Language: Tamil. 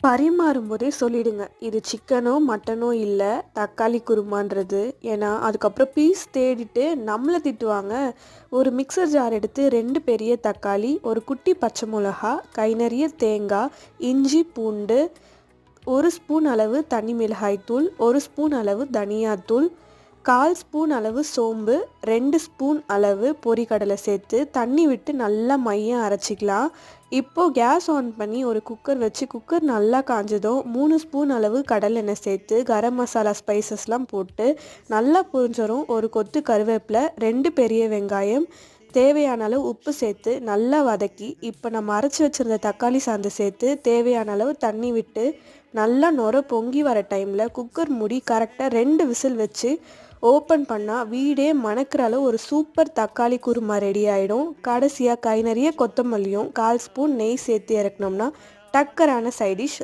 பரிமாறும்போதே சொல்லிடுங்க. இது சிக்கனோ, மட்டனோ இல்ல, தக்காளி குருமான்றது. ஏன்னா, அதுக்கப்புறம் பீஸ் தேடிட்டு நம்மள திட்டுவாங்க. ஒரு மிக்ஸர் ஜார் எடுத்து 2 பெரிய தக்காளி, ஒரு குட்டி பச்சை மிளகா, கை நெறைய தேங்காய், இஞ்சி, பூண்டு, 1 ஸ்பூன் அளவு தனி மிளகாய் தூள், 1 ஸ்பூன் அளவு தனியாத்தூள், 1/4 ஸ்பூன் அளவு சோம்பு, 2 ஸ்பூன் அளவு பொரிகடலை சேர்த்து தண்ணி விட்டு நல்லா மையா அரைச்சிக்கலாம். இப்போ கேஸ் ஆன் பண்ணி ஒரு குக்கர் வச்சு குக்கர் நல்லா காஞ்சதும் 3 ஸ்பூன் அளவு கடலெண்ணெய் சேர்த்து கரம் மசாலா ஸ்பைசஸ்லாம் போட்டு நல்லா பொரிஞ்சரும். ஒரு கொத்து கருவேப்பிலை, 2 பெரிய வெங்காயம், தேவையான அளவு உப்பு சேர்த்து நல்லா வதக்கி இப்போ நம்ம அரைச்சி வச்சிருந்த தக்காளி சாந்து சேர்த்து தேவையான அளவு தண்ணி விட்டு நல்லா நுர பொங்கி வர டைமில் குக்கர் மூடி கரெக்டாக 2 விசில் வச்சு ஓப்பன் பண்ணால் வீடே மணக்கிற அளவு ஒரு சூப்பர் தக்காளி குருமா ரெடி ஆகிடும். கடைசியாக கை நிறைய கொத்தமல்லியும் 1/4 ஸ்பூன் நெய் சேர்த்து இறக்குனோம்னா டக்கரான சைடிஷ்